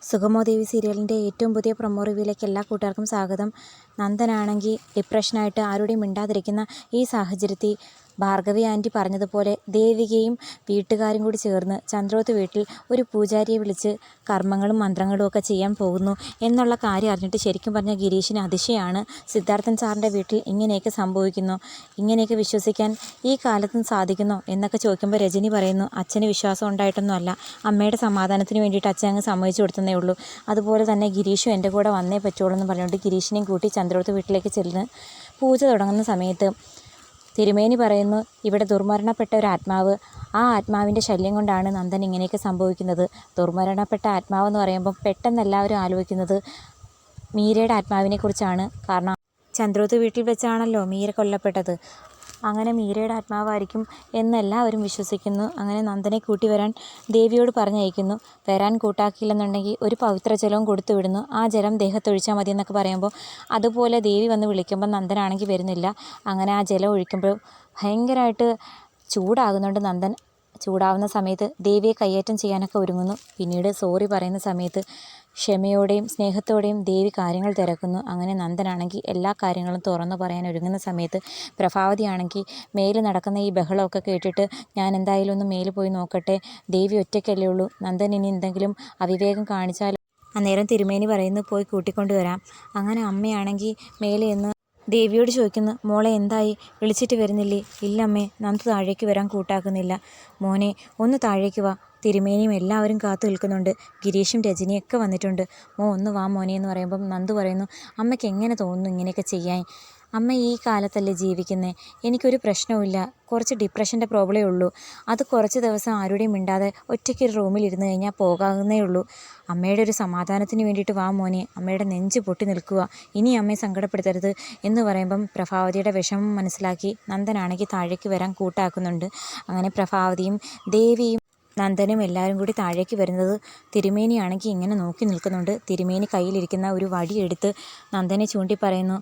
സുഗമോ ദേവി സീരിയലിൻ്റെ ഏറ്റവും പുതിയ പ്രൊമോ റിവ്യൂയിലേക്ക് എല്ലാ കൂട്ടുകാർക്കും സ്വാഗതം. നന്ദനാണെങ്കിൽ ഡിപ്രഷനായിട്ട് ആരോടെയും മിണ്ടാതിരിക്കുന്ന ഈ സാഹചര്യത്തിൽ ഭാർഗവി ആൻറ്റി പറഞ്ഞതുപോലെ ദേവികയും വീട്ടുകാരും കൂടി ചേർന്ന് ചന്ദ്രോത്ത് വീട്ടിൽ ഒരു പൂജാരിയെ വിളിച്ച് കർമ്മങ്ങളും മന്ത്രങ്ങളും ഒക്കെ ചെയ്യാൻ പോകുന്നു എന്നുള്ള കാര്യം അറിഞ്ഞിട്ട് ശരിക്കും പറഞ്ഞാൽ ഗിരീഷിന് അതിശയമാണ്. സിദ്ധാർത്ഥൻ സാറിൻ്റെ വീട്ടിൽ ഇങ്ങനെയൊക്കെ സംഭവിക്കുന്നു, ഇങ്ങനെയൊക്കെ വിശ്വസിക്കാൻ ഈ കാലത്തും സാധിക്കുന്നോ എന്നൊക്കെ ചോദിക്കുമ്പോൾ രജനി പറയുന്നു, അച്ഛന് വിശ്വാസം ഉണ്ടായിട്ടൊന്നും അല്ല, അമ്മയുടെ സമാധാനത്തിന് വേണ്ടിയിട്ട് അച്ഛൻ അങ്ങ് സമ്മതിച്ചു കൊടുത്തതേ ഉള്ളൂ. അതുപോലെ തന്നെ ഗിരീഷും എൻ്റെ കൂടെ വന്നേ പറ്റുള്ളൂ എന്ന് പറഞ്ഞുകൊണ്ട് ഗിരീഷിനെയും കൂട്ടി ചന്ദ്രോത്ത് വീട്ടിലേക്ക് ചെല്ലുന്ന പൂജ തുടങ്ങുന്ന സമയത്ത് തിരുമേനി പറയുന്നു, ഇവിടെ ദുർമരണപ്പെട്ട ഒരു ആത്മാവ്, ആ ആത്മാവിൻ്റെ ശല്യം കൊണ്ടാണ് നന്ദൻ ഇങ്ങനെയൊക്കെ സംഭവിക്കുന്നത്. ദുർമരണപ്പെട്ട ആത്മാവെന്ന് പറയുമ്പോൾ പെട്ടെന്ന് എല്ലാവരും ആലോചിക്കുന്നത് മീരയുടെ ആത്മാവിനെ കുറിച്ചാണ്. കാരണം ചന്ദ്രോത്ത് വീട്ടിൽ വെച്ചാണല്ലോ മീര കൊല്ലപ്പെട്ടത്. അങ്ങനെ മീരയുടെ ആത്മാവായിരിക്കും എന്നെല്ലാവരും വിശ്വസിക്കുന്നു. അങ്ങനെ നന്ദനെ കൂട്ടി വരാൻ ദേവിയോട് പറഞ്ഞയക്കുന്നു. വരാൻ കൂട്ടാക്കിയില്ലെന്നുണ്ടെങ്കിൽ ഒരു പവിത്ര ജലവും കൊടുത്തു വിടുന്നു, ആ ജലം ദേഹത്തൊഴിച്ചാൽ മതി എന്നൊക്കെ പറയുമ്പോൾ അതുപോലെ ദേവി വന്ന് വിളിക്കുമ്പോൾ നന്ദനാണെങ്കിൽ വരുന്നില്ല. അങ്ങനെ ആ ജലം ഒഴിക്കുമ്പോൾ ഭയങ്കരമായിട്ട് ചൂടാകുന്നുണ്ട് നന്ദൻ. ചൂടാവുന്ന സമയത്ത് ദേവിയെ കയ്യേറ്റം ചെയ്യാനൊക്കെ ഒരുങ്ങുന്നു. പിന്നീട് സോറി പറയുന്ന സമയത്ത് ക്ഷമയോടെയും സ്നേഹത്തോടെയും ദേവി കാര്യങ്ങൾ തിരക്കുന്നു. അങ്ങനെ നന്ദനാണെങ്കിൽ എല്ലാ കാര്യങ്ങളും തുറന്നു പറയാൻ ഒരുങ്ങുന്ന സമയത്ത് പ്രഭാവതിയാണെങ്കിൽ മേല് നടക്കുന്ന ഈ ബഹളമൊക്കെ കേട്ടിട്ട് ഞാൻ എന്തായാലും ഒന്ന് മേല് പോയി നോക്കട്ടെ, ദേവി ഒറ്റയ്ക്കല്ലേ ഉള്ളൂ, നന്ദൻ ഇനി എന്തെങ്കിലും അവിവേകം കാണിച്ചാൽ അന്നേരം തിരുമേനി പറയുന്നു പോയി കൂട്ടിക്കൊണ്ടുവരാം. അങ്ങനെ അമ്മയാണെങ്കിൽ മേലെ എന്ന് ദേവിയോട് ചോദിക്കുന്നു, മോളെ എന്തായി, വിളിച്ചിട്ട് വരുന്നില്ലേ? ഇല്ലമ്മേ, നന്ദു താഴേക്ക് വരാൻ കൂട്ടാക്കുന്നില്ല. മോനെ ഒന്ന് താഴേക്ക് വാ, തിരുമേനിയും എല്ലാവരും കാത്തു നിൽക്കുന്നുണ്ട്, ഗിരീഷും രജനിയൊക്കെ വന്നിട്ടുണ്ട്, ഒന്ന് വാ മോനെ എന്ന് പറയുമ്പം നന്ദു പറയുന്നു, അമ്മയ്ക്ക് എങ്ങനെ തോന്നുന്നു ഇങ്ങനെയൊക്കെ ചെയ്യാൻ? അമ്മ ഈ കാലത്തല്ലേ ജീവിക്കുന്നത്, എനിക്കൊരു പ്രശ്നവുമില്ല, കുറച്ച് ഡിപ്രഷൻ്റെ പ്രോബ്ലമേ ഉള്ളൂ, അത് കുറച്ച് ദിവസം ആരുടെയും മിണ്ടാതെ ഒറ്റയ്ക്ക് ഒരു റൂമിൽ ഇരുന്ന് കഴിഞ്ഞാൽ പോകാവുന്നേ ഉള്ളൂ. അമ്മയുടെ ഒരു സമാധാനത്തിന് വേണ്ടിയിട്ട് വാ മോനെ, അമ്മയുടെ നെഞ്ച് പൊട്ടി നിൽക്കുക, ഇനി അമ്മയെ സങ്കടപ്പെടുത്തരുത് എന്ന് പറയുമ്പം പ്രഭാവതിയുടെ വിഷമം മനസ്സിലാക്കി നന്ദനാണെങ്കിൽ താഴേക്ക് വരാൻ കൂട്ടാക്കുന്നുണ്ട്. അങ്ങനെ പ്രഭാവതിയും ദേവിയും നന്ദനും എല്ലാവരും കൂടി താഴേക്ക് വരുന്നത് തിരുമേനിയാണെങ്കിൽ ഇങ്ങനെ നോക്കി നിൽക്കുന്നുണ്ട്. തിരുമേനി കയ്യിലിരിക്കുന്ന ഒരു വടിയെടുത്ത് നന്ദനെ ചൂണ്ടി പറയുന്നു,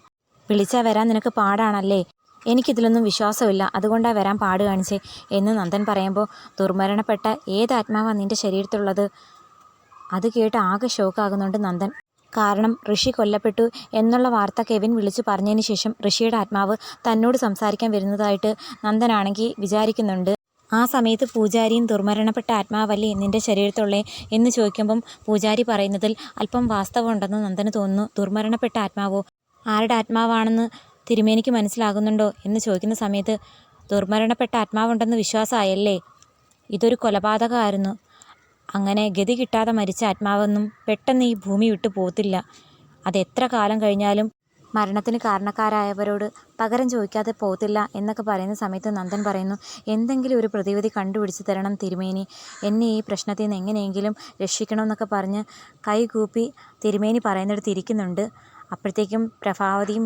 വിളിച്ചാൽ വരാൻ നിനക്ക് പാടാണല്ലേ, എനിക്കിതിലൊന്നും വിശ്വാസമില്ല, അതുകൊണ്ടാണ് വരാൻ പാട് കാണിച്ചേ എന്ന് നന്ദൻ പറയുമ്പോൾ ദുർമരണപ്പെട്ട ഏത് ആത്മാവാണ് നിൻ്റെ ശരീരത്തിലുള്ളത്? അത് കേട്ട് ആകെ ഷോക്കാകുന്നുണ്ട് നന്ദൻ. കാരണം ഋഷി കൊല്ലപ്പെട്ടു എന്നുള്ള വാർത്ത കെവിൻ വിളിച്ചു പറഞ്ഞതിന് ശേഷം ഋഷിയുടെ ആത്മാവ് തന്നോട് സംസാരിക്കാൻ വരുന്നതായിട്ട് നന്ദനാണെങ്കിൽ വിചാരിക്കുന്നുണ്ട്. ആ സമയത്ത് പൂജാരിയും ദുർമരണപ്പെട്ട ആത്മാവല്ലേ നിൻ്റെ ശരീരത്തുള്ളേ എന്ന് ചോദിക്കുമ്പം പൂജാരി പറയുന്നതിൽ അല്പം വാസ്തവമുണ്ടെന്ന് നന്ദന് തോന്നുന്നു. ദുർമരണപ്പെട്ട ആത്മാവോ, ആരുടെ ആത്മാവാണെന്ന് തിരുമേനിക്ക് മനസ്സിലാകുന്നുണ്ടോ എന്ന് ചോദിക്കുന്ന സമയത്ത് ദുർമരണപ്പെട്ട ആത്മാവുണ്ടെന്ന് വിശ്വാസമായല്ലേ, ഇതൊരു കൊലപാതകമായിരുന്നു, അങ്ങനെ ഗതി കിട്ടാതെ മരിച്ച ആത്മാവൊന്നും പെട്ടെന്ന് ഈ ഭൂമി വിട്ടു പോകത്തില്ല, അതെത്ര കാലം കഴിഞ്ഞാലും മരണത്തിന് കാരണക്കാരായവരോട് പകരം ചോദിക്കാതെ പോകത്തില്ല എന്നൊക്കെ പറയുന്ന സമയത്ത് നന്ദൻ പറയുന്നു, എന്തെങ്കിലും ഒരു പ്രതിവിധി കണ്ടുപിടിച്ച് തരണം തിരുമേനി, എന്നെ ഈ പ്രശ്നത്തിൽ നിന്ന് എങ്ങനെയെങ്കിലും രക്ഷിക്കണമെന്നൊക്കെ പറഞ്ഞ് കൈകൂപ്പി തിരുമേനി പറയുന്നിടത്ത് ഇരിക്കുന്നുണ്ട്. അപ്പോഴത്തേക്കും പ്രഭാവതിയും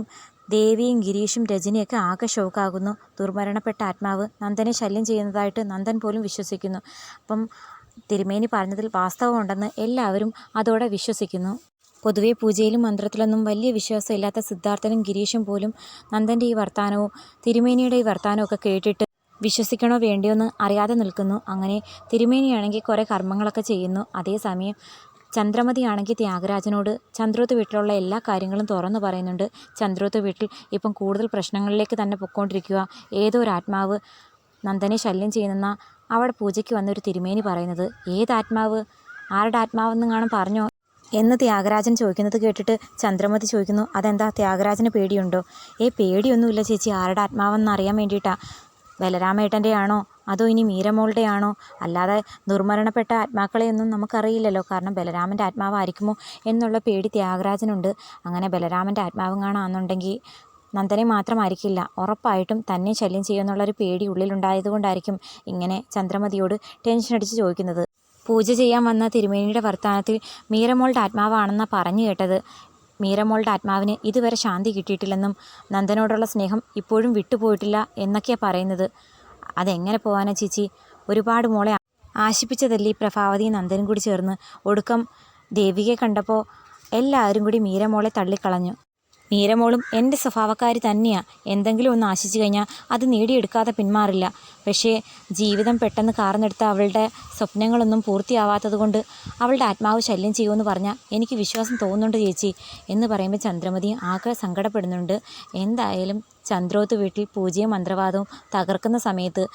ദേവിയും ഗിരീഷും രജനിയൊക്കെ ആകെ ഷോക്കാകുന്നു. ദുർമരണപ്പെട്ട ആത്മാവ് നന്ദനെ ശല്യം ചെയ്യുന്നതായിട്ട് നന്ദൻ പോലും വിശ്വസിക്കുന്നു. അപ്പം തിരുമേനി പറഞ്ഞതിൽ വാസ്തവമുണ്ടെന്ന് എല്ലാവരും അതോടെ വിശ്വസിക്കുന്നു. പൊതുവെ പൂജയിലും മന്ത്രത്തിലൊന്നും വലിയ വിശ്വാസമില്ലാത്ത സിദ്ധാർത്ഥനും ഗിരീഷും പോലും നന്ദൻ്റെ ഈ വർത്താനവും തിരുമേനിയുടെ ഈ വർത്താനവും ഒക്കെ കേട്ടിട്ട് വിശ്വസിക്കണോ വേണ്ടിയോ എന്ന് അറിയാതെ നിൽക്കുന്നു. അങ്ങനെ തിരുമേനിയാണെങ്കിൽ കുറേ കർമ്മങ്ങളൊക്കെ ചെയ്യുന്നു. അതേസമയം ചന്ദ്രമതിയാണെങ്കിൽ ത്യാഗരാജനോട് ചന്ദ്രോത്ത് വീട്ടിലുള്ള എല്ലാ കാര്യങ്ങളും തുറന്നു പറയുന്നുണ്ട്. ചന്ദ്രോത്ത് വീട്ടിൽ ഇപ്പം കൂടുതൽ പ്രശ്നങ്ങളിലേക്ക് തന്നെ പൊയ്ക്കൊണ്ടിരിക്കുക, ഏതോ ഒരു ആത്മാവ് നന്ദനെ ശല്യം ചെയ്യുന്ന അവിടെ പൂജയ്ക്ക് വന്നൊരു തിരുമേനി പറയുന്നത്. ഏതാത്മാവ്, ആരുടെ ആത്മാവെന്നും കാണും പറഞ്ഞോ എന്ന് ത്യാഗരാജൻ ചോദിക്കുന്നത് കേട്ടിട്ട് ചന്ദ്രമതി ചോദിക്കുന്നു, അതെന്താ ത്യാഗരാജന് പേടിയുണ്ടോ? പേടിയൊന്നുമില്ല ചേച്ചി, ആരുടെ ആത്മാവെന്ന് അറിയാൻ വേണ്ടിയിട്ടാണ്. ബലരാമേട്ടൻ്റെ ആണോ അതോ ഇനി മീരമോളുടെ ആണോ? അല്ലാതെ ദുർമരണപ്പെട്ട ആത്മാക്കളെയൊന്നും നമുക്കറിയില്ലല്ലോ, കാരണം ബലരാമൻ്റെ ആത്മാവായിരിക്കുമോ എന്നുള്ള പേടി ത്യാഗരാജനുണ്ട്. അങ്ങനെ ബലരാമൻ്റെ ആത്മാവും കാണാമെന്നുണ്ടെങ്കിൽ നന്ദനെ മാത്രമായിരിക്കില്ല, ഉറപ്പായിട്ടും തന്നെ ശല്യം ചെയ്യുമെന്നുള്ളൊരു പേടി ഉള്ളിലുണ്ടായതുകൊണ്ടായിരിക്കും ഇങ്ങനെ ചന്ദ്രമതിയോട് ടെൻഷൻ അടിച്ച് ചോദിക്കുന്നത്. പൂജ ചെയ്യാൻ വന്ന തിരുമേനിയുടെ വർത്തമാനത്തിൽ മീരമോളുടെ ആത്മാവാണെന്നാണ് പറഞ്ഞു കേട്ടത്. മീരമോളുടെ ആത്മാവിന് ഇതുവരെ ശാന്തി കിട്ടിയിട്ടില്ലെന്നും നന്ദനോടുള്ള സ്നേഹം ഇപ്പോഴും വിട്ടുപോയിട്ടില്ല എന്നൊക്കെയാണ് പറയുന്നത്. അതെങ്ങനെ പോകാനാ ചേച്ചി, ഒരുപാട് മോളെ ആശിപ്പിച്ചതല്ലേ ഈ പ്രഭാവതിയും നന്ദനും കൂടി ചേർന്ന്. ഒടുക്കം ദേവികയെ കണ്ടപ്പോൾ എല്ലാവരും കൂടി മീരമോളെ തള്ളിക്കളഞ്ഞു. മീരമോളും എൻ്റെ സ്വഭാവക്കാരി തന്നെയാണ്. എന്തെങ്കിലും ഒന്ന് ആശിച്ചു കഴിഞ്ഞാൽ അത് നേടിയെടുക്കാതെ പിന്മാറില്ല. പക്ഷേ ജീവിതം പെട്ടെന്ന് കാർന്നെടുത്ത അവളുടെ സ്വപ്നങ്ങളൊന്നും പൂർത്തിയാവാത്തത് കൊണ്ട് അവളുടെ ആത്മാവ് ശല്യം ചെയ്യുമെന്ന് പറഞ്ഞാൽ എനിക്ക് വിശ്വാസം തോന്നുന്നുണ്ട് ചേച്ചി എന്ന് പറയുമ്പോൾ ചന്ദ്രമതി ആകെ സങ്കടപ്പെടുന്നുണ്ട്. എന്തായാലും ചന്ദ്രോത്ത് വീട്ടിൽ പൂജയും മന്ത്രവാദവും തകർക്കുന്ന സമയത്ത്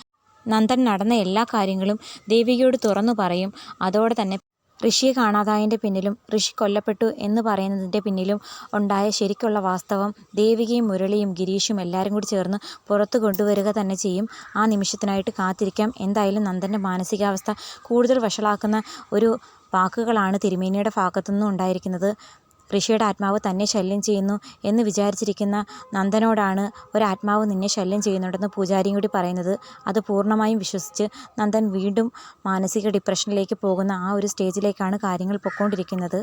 നന്ദൻ നടന്ന എല്ലാ കാര്യങ്ങളും ദേവികയോട് തുറന്നു പറയും. അതോടെ തന്നെ ഋഷിയെ കാണാതായതിൻ്റെ പിന്നിലും ഋഷി കൊല്ലപ്പെട്ടു എന്ന് പറയുന്നതിൻ്റെ പിന്നിലും ഉണ്ടായ ശരിക്കുള്ള വാസ്തവം ദേവികയും മുരളിയും ഗിരീഷും എല്ലാവരും കൂടി ചേർന്ന് പുറത്തു കൊണ്ടുവരിക തന്നെ ചെയ്യും. ആ നിമിഷത്തിനായിട്ട് കാത്തിരിക്കാം. എന്തായാലും നന്ദൻ്റെ മാനസികാവസ്ഥ കൂടുതൽ വഷളാക്കുന്ന ഒരു വാക്കുകളാണ് തിരുമേനിയുടെ ഭാഗത്തുനിന്നും ഉണ്ടായിരിക്കുന്നത്. ഋഷിയുടെ ആത്മാവ് തന്നെ ശല്യം ചെയ്യുന്നു എന്ന് വിചാരിച്ചിരിക്കുന്ന നന്ദനോടാണ് ഒരാത്മാവ് നിന്നെ ശല്യം ചെയ്യുന്നുണ്ടെന്ന് പൂജാരിയും കൂടി പറയുന്നത്. അത് പൂർണ്ണമായും വിശ്വസിച്ച് നന്ദൻ വീണ്ടും മാനസിക ഡിപ്രഷനിലേക്ക് പോകുന്ന ആ ഒരു സ്റ്റേജിലേക്കാണ് കാര്യങ്ങൾ പൊയ്ക്കൊണ്ടിരിക്കുന്നത്.